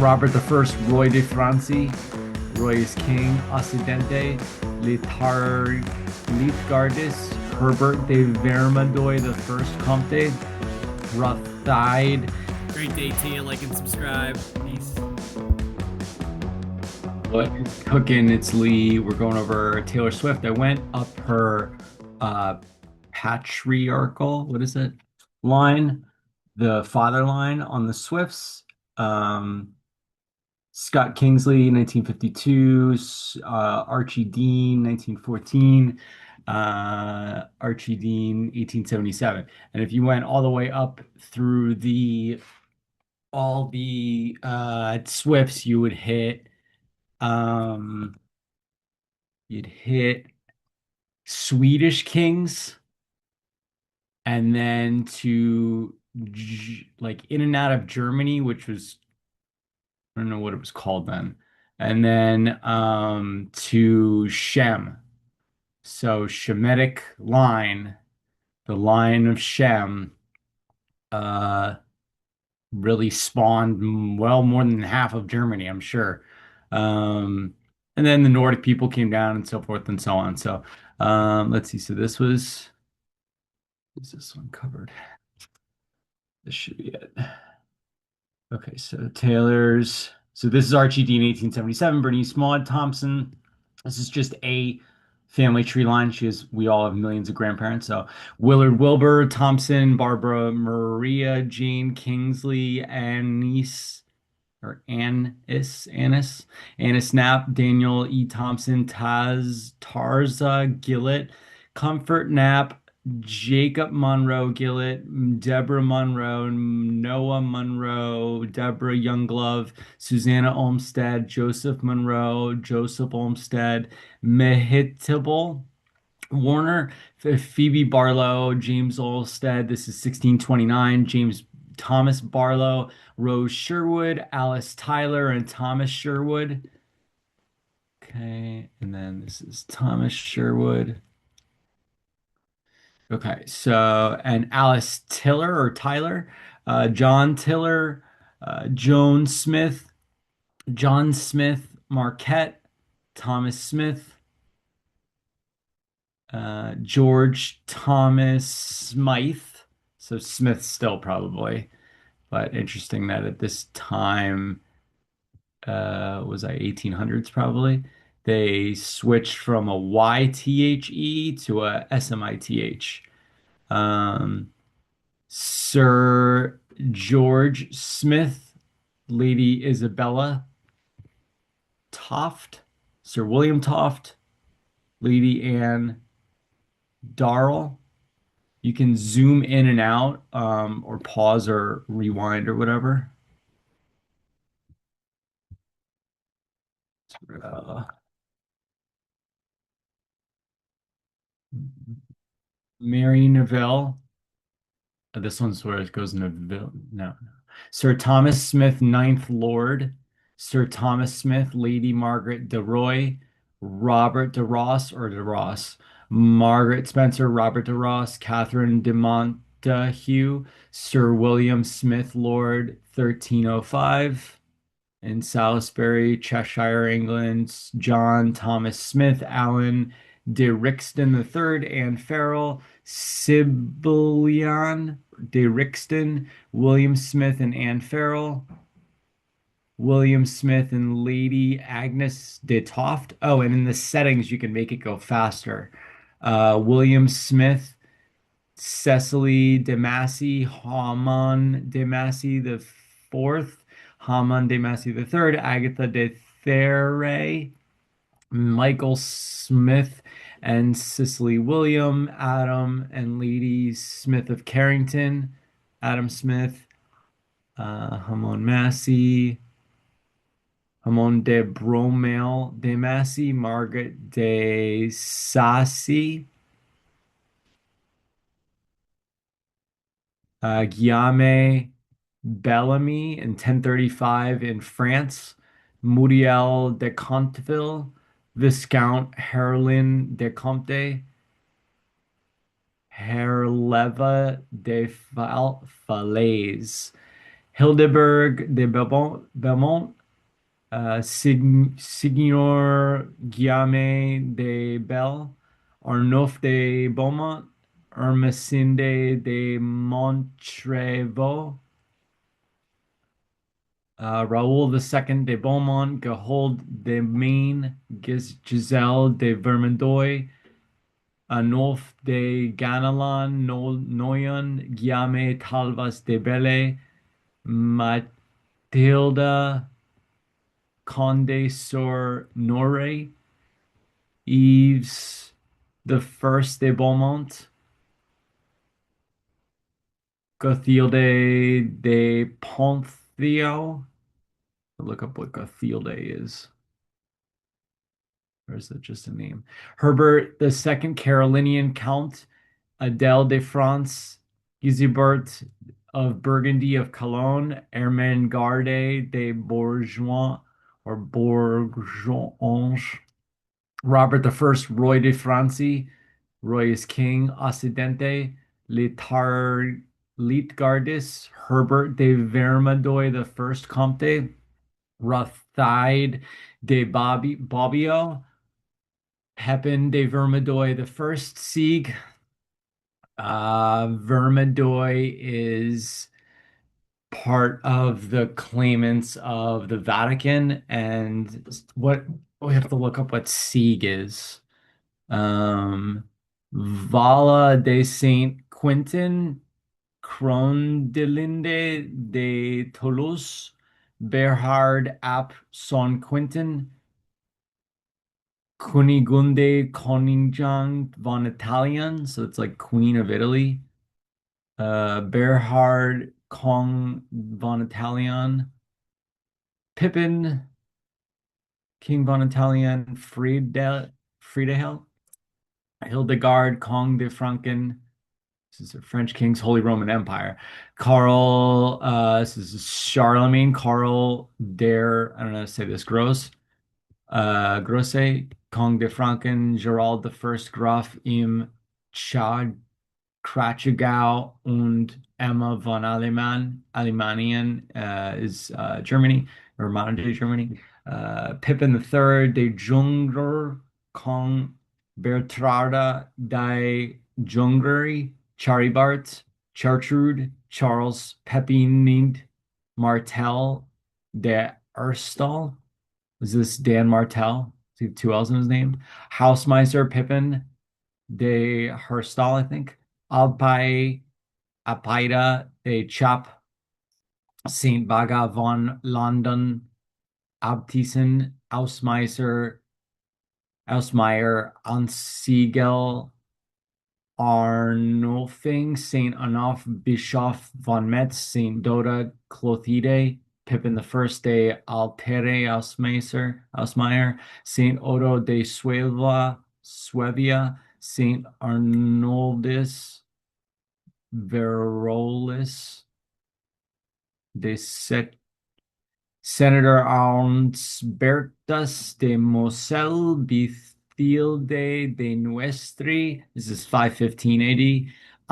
Robert the First, Roy de Franci, Roy is king, Occidente, Litar, Litgardis, Herbert de Vermandois the First Comte, Rothide. Great day to you. Like and subscribe. Peace. What is cooking? It's Lee. We're going over Taylor Swift. I went up her uh patriarchal, what is it? Line, the father line on the Swifts. Scott Kingsley, 1952, Archie Dean, 1914, Archie Dean, 1877. And if you went all the way up through the all the Swifts, um you'd hit Swedish Kings, and then to like in and out of Germany, which was, I don't know what it was called then. And then to Shem. So Shemitic line, the line of Shem, uh really spawned well more than half of Germany, I'm sure. Um and then the Nordic people came down and so forth and so on. So let's see. So is this one covered? This should be it. Okay, so Taylor's. So this is Archie Dean, 1877. Bernice Maud Thompson. This is just a family tree line. We all have millions of grandparents. So Willard Wilbur Thompson, Barbara Maria, Jane Kingsley, Annis or Annis Knapp, Daniel E. Thompson, Tarza Gillett, Comfort Knapp, Jacob Monroe Gillett, Deborah Monroe, Noah Monroe, Deborah Younglove, Susanna Olmsted, Joseph Monroe, Joseph Olmsted, Mehitable Warner, Phoebe Barlow, James Olmsted. This is 1629. James Thomas Barlow, Rose Sherwood, Alice Tyler, and Thomas Sherwood. Okay, and then this is Thomas Sherwood. Okay, so and Alice Tiller or Tyler, John Tiller, Joan Smith, John Smith Marquette, Thomas Smith, George Thomas Smythe. So Smith still probably, but interesting that at this time, was I 1800s probably, they switched from a YTHE to a SMITH. Um, Sir George Smith, Lady Isabella Toft, Sir William Toft, Lady Anne Darrell. You can zoom in and out, or pause or rewind or whatever. Uh, Mary Neville. This one's where it goes into Vil. No. Sir Thomas Smith, Ninth Lord. Sir Thomas Smith, Lady Margaret de Roy, Robert de Ross or de Ross, Margaret Spencer, Robert de Ross, Catherine de Montague, Sir William Smith, Lord, 1305 in Salisbury, Cheshire, England, John Thomas Smith, Alan de Rixton III, Anne Farrell, Sibyllian de Rixton, William Smith and Anne Farrell, William Smith and Lady Agnes de Toft. Oh, and in the settings, you can make it go faster. William Smith, Cecily de Massey, Haman de Massey the fourth, Haman de Massey the third, Agatha de Thérèse, Michael Smith and Cicely William, Adam and Lady Smith of Carrington, Adam Smith, Hamon Massey, Hamon de Bromel de Massey, Margaret de Sassy, Guillaume Bellamy in 1035 in France, Muriel de Conteville, Viscount Herlin de Comte, Herleva de Falaise, Hildeberg de Belmont, Signor Guillaume de Bell, Arnulf de Beaumont, Ermesinde de Montrevaux, Raoul II de Beaumont, Gehold de Maine, Giselle de Vermandois, Anulf de Ganelon, Noyon, Guillaume Talvas de Belle, Matilda Conde sur Norre, Yves the First de Beaumont, Gothilde de Ponthieu. Look up what Gothilde is. Or is it just a name? Herbert the Second Carolinian Count, Adele de France, Gisibert of Burgundy of Cologne, Ermengarde de Bourgoin or Bourgonge, Robert the First, Roy de Francy, Roy is king, Occidente, Litar Litgardis, Herbert de Vermandois the First Comte, Rothide de Bobbio, Pepin de Vermandois the First Seig. Vermandois is part of the claimants of the Vatican, and what we have to look up what Sieg is. Vala de Saint Quentin, Crondelinde de Toulouse, Berhard ap Son Quentin, Kunigunde Koningin von Italian, so it's like Queen of Italy. Berhard Kong von Italian, Pippin, King von Italian, Friedel, Hildegard, Kong de Franken. This is the French King's Holy Roman Empire. Karl, this is Charlemagne, Karl der, I don't know how to say this, Grosse, Kong de Franken, Gerald the First Graf im Chad Krachegau und Emma von Alemanien is Germany, or modern day Germany. Pippin III de Junger, Kong Bertrada die Jungeri, Charibart, Chartrude, Charles Pepinint, Martel de Erstal. Is this Dan Martel? See two L's in his name. Hausmeister Pippin de Herstal, I think. Alpai Apaida de Chap, Saint Baga von London, Abtisen, Ausmeister, Ausmeier, Ansiegel, Arnulfing, Saint Arnulf, Bischof von Metz, Saint Doda, Clothide, Pippin the First de Altere, Ausmeier, Saint Odo de Suevia, Saint Arnoldus, Verolis, de Senator Arnsbertus de Moselle, Bithilde de Nuestri. This is 515 AD.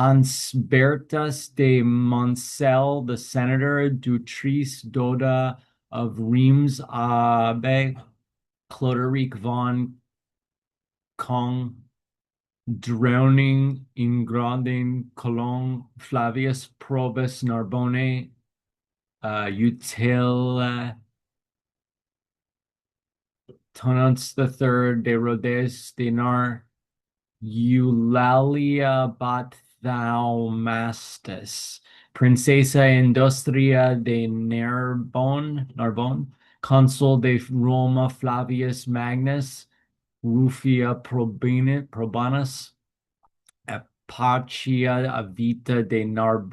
Ansbertus de Moncel, the senator, Dutrice Doda of Reims Abe, Cloderic von Kong, Drowning in Grandin Cologne, Flavius Probus Narbonne, Util Tonans the Third de Rhodes de Nar, Eulalia Bathaumastus, Princesa Industria de Narbonne, Consul de Roma Flavius Magnus, Rufia Probanus, Apatia Avita de Noble,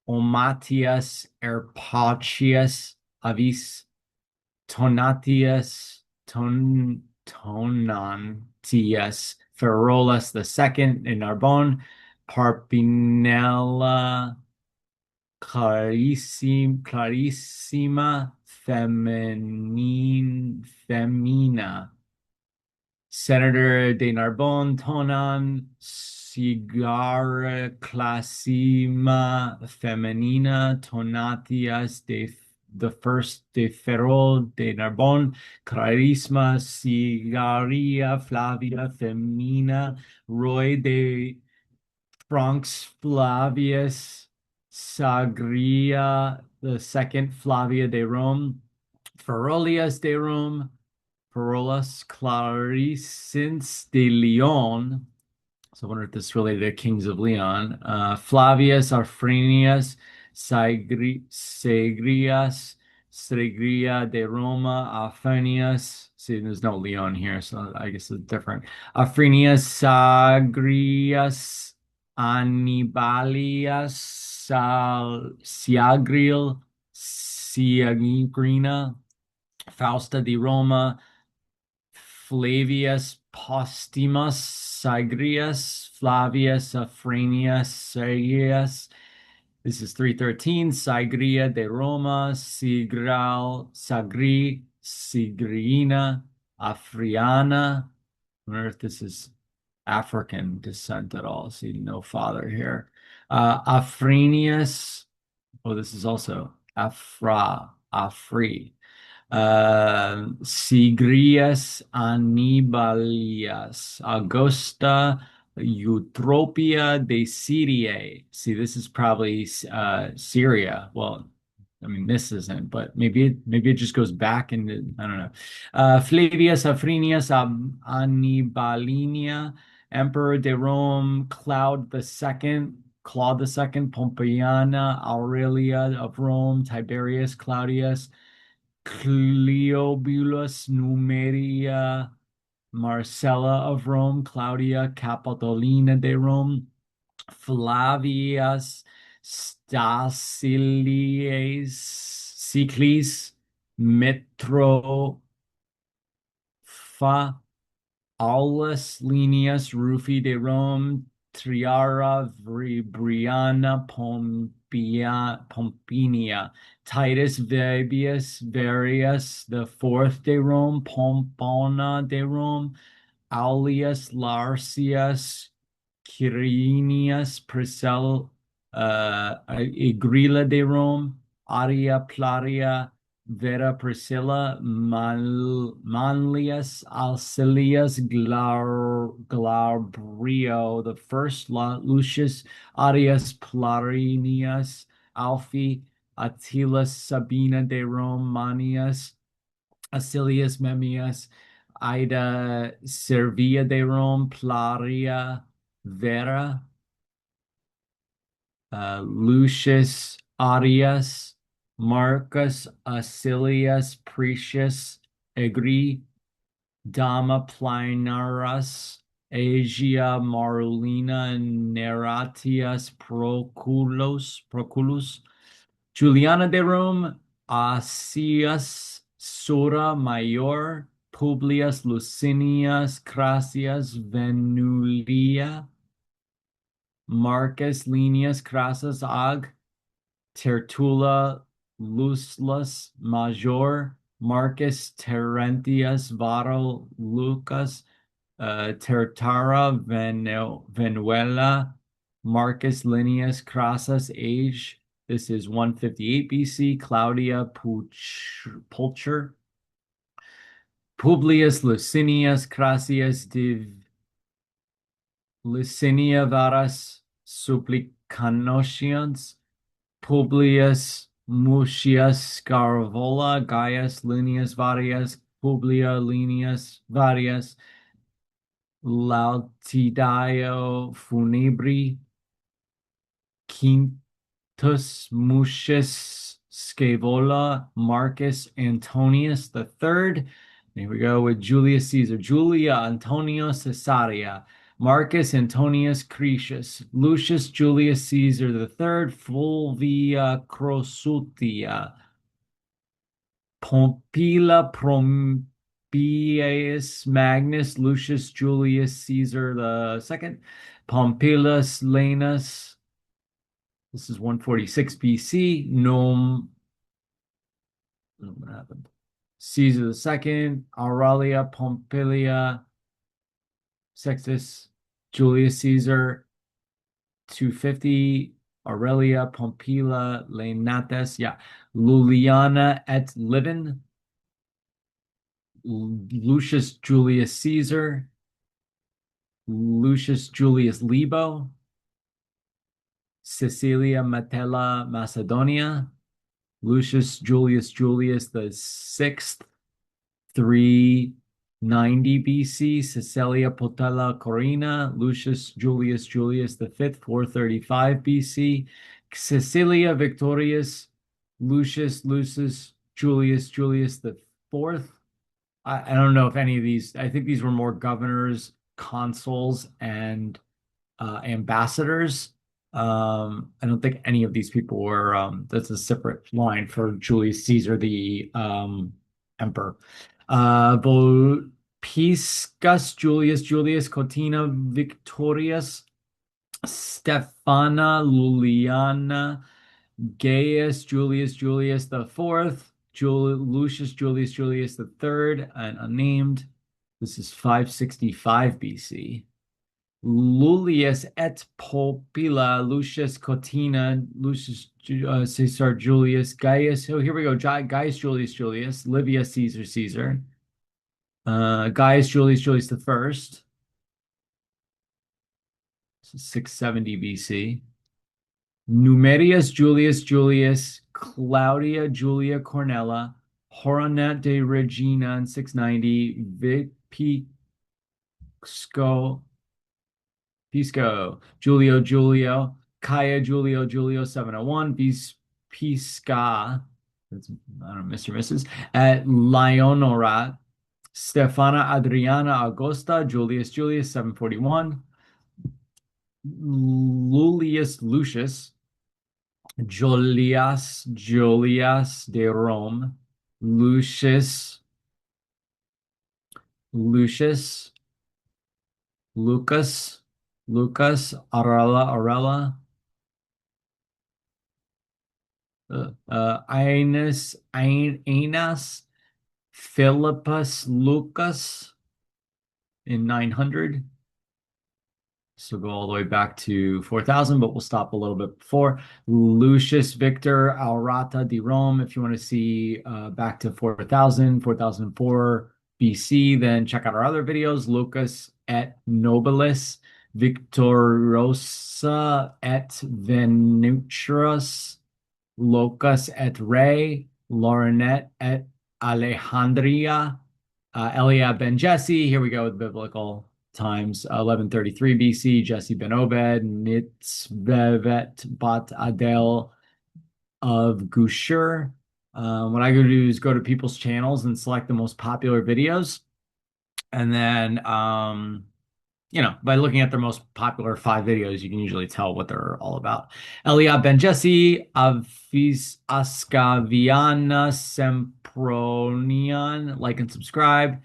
Omatius Erpachius Avis, Tonatius Tonantius Ferolus II in Narbonne, Parpinella Clarissima Femina, Senator de Narbonne, Tonan, Sigara Classima Femenina Tonatias the first de Ferrol de Narbonne Carisma Sigaria Flavia Femina Roy de Franks Flavius Sagria the second Flavia de Rome Ferolius de Rome Ferolus Clarissins de Leon. So I wonder if this is related to Kings of Leon. Flavius Arfrenius Segrias Segria de Roma Afrenius. See, there's no Leon here, so I guess it's different. Afrenius Sagrias Annibalias Siagril Siagrina Fausta di Roma, Flavius Postumus, Sagrius, Flavius Afranius, Sergius. This is 313. Sagria de Roma, Sigral, Sagri, Sigrina, Afriana. I wonder if this is African descent at all. See, no father here. Afrenius. Oh, this is also Afri. Sigrias Annibalias, Augusta Eutropia de Syriae. See, this is probably Syria. Well, I mean, this isn't, but maybe it just goes back into, I don't know. Flavius Afrenius Annibalinia, Emperor de Rome, Claude the Second, Pompeiana, Aurelia of Rome, Tiberius, Claudius, Cleobulus Numeria, Marcella of Rome, Claudia Capitolina de Rome, Flavius Stasiles, Ciclis, Mitropha, Aulus Linius Rufi de Rome, Triara Briana Pompinia, Titus Fabius Varius the fourth de Rome, Pompona de Rome, Aulius Larcius, Quirinius Priscilla, Agrila de Rome, Aria Plaria, Vera Priscilla, Manlius Alcilius Glabrio, the first Lucius Arius Plarius, Alphi, Attilus Sabina de Rome, Manius, Acilius Memmius, Ida Servia de Rome, Plaria, Vera, Lucius Arius, Marcus Acilius Precious, Egri, Dama Plinaris, Asia Marulina, Neratius Proculus, Juliana de Rome, Asius Sura Major, Publius Licinius Crassus Venulia, Marcus Linius Crassus Ag, Tertulla Luslus Major, Marcus Terentius Varro Lucas, Tertara Venuela, Marcus Linius Crassus Age. This is 158 BC. Claudia Pulcher, Publius Licinius Crassus Div Licinia Varas Supplicationes, Publius Mutius Scarvola, Gaius Linius Varius, Publia Linius Varius, Lautidio Funebri, Quintus Mucius Scaevola, Marcus Antonius the third. Here we go with Julius Caesar, Julia Antonio Caesarea, Marcus Antonius Cretius, Lucius Julius Caesar the third, Fulvia Crosutia, Pompila Pompeius Magnus, Lucius Julius Caesar the second, Pompilus Lanus. This is 146 BC. What happened? Caesar the second, Aurelia Pompilia Sextus Julius Caesar, 250. Aurelia Pompila Lenatus, yeah. Luliana et Livin, Lucius Julius Caesar, Lucius Julius Libo, Cecilia Metella Macedonia, Lucius Julius the sixth, 390 BC, Cecilia Potella Corina, Lucius Julius the fifth, 435 BC, Cecilia Victorius, Lucius Julius the fourth. I don't know if any of these, I think these were more governors, consuls, and ambassadors. I don't think any of these people were, that's a separate line for Julius Caesar, the emperor. Piscus Julius Cotina Victorius Stephana Luliana Gaius Julius the fourth, Lucius Julius the third, and unnamed. This is 565 BC. Lulius et Popila, Lucius Cotina, Lucius Caesar Julius, Gaius. Oh, here we go. Gaius Julius, Livia Caesar, Gaius Julius the first. This is 670 BC. Numerius Julius, Claudia Julia Cornella, Horonet de Regina in 690, Pisco, Julio, Kaya Julio 701, Pisca, that's, I don't know, Mr. Mrs. At Leonora, Stefana Adriana Augusta, Julius 741, Lucius, Julius de Rome, Lucius, Lucas, Arella, Aenas, Philippus, Lucas in 900. So go all the way back to 4000, but we'll stop a little bit before. Lucius Victor Aurata di Rome. If you want to see back to 4004 BC, then check out our other videos. Lucas et Nobilis, Victorosa et Venutrus, Locus et Rei, Laurenet et Alejandria, Eliab ben Jesse. Here we go with biblical times. 1133 BC, Jesse ben Obed, Nitzbevet bat Adel of Gushur. What I go to do is go to people's channels and select the most popular videos. And then, by looking at their most popular 5 videos, you can usually tell what they're all about. Eliab ben Jesse, Avis Ascaviana Sempronian. Like and subscribe.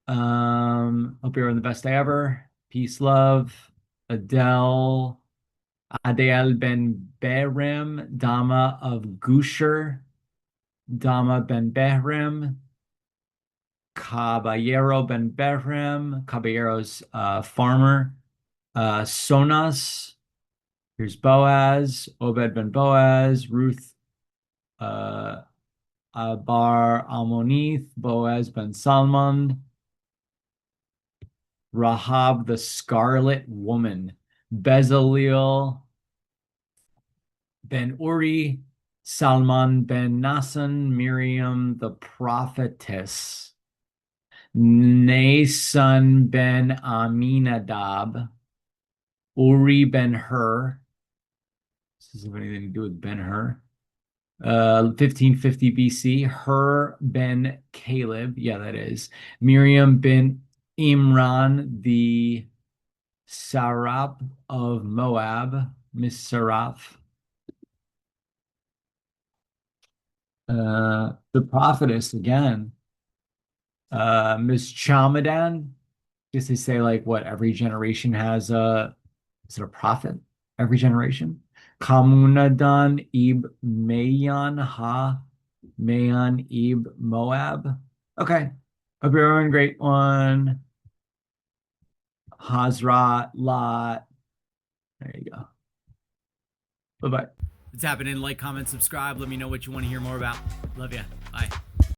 Hope you're having the best day ever. Peace, love. Adele ben Berem, Dama of Gusher, Dama ben Berem, Caballero ben Berem, Caballero's farmer, Sonas. Here's Boaz, Obed ben Boaz, Ruth Bar Almonith, Boaz ben Salmon, Rahab the Scarlet Woman, Bezalel Ben-Uri, Salman ben Nassan, Miriam the prophetess, Nason ben Aminadab, Uri ben Hur. Does this have anything to do with Ben Hur? 1550 BC, Hur ben Caleb. Yeah, that is. Miriam bin Imran, the Sarap of Moab, Miss Saraf. The prophetess again. Miss Chamadan. Guess they say like what every generation has is it a prophet? Every generation. Kamunadan ib Mayan ha Mayan ib Moab. Okay. Hope you're having a great one. Hazrat, Lot. There you go. Bye bye. It's happening. Like, comment, subscribe. Let me know what you want to hear more about. Love ya. Bye.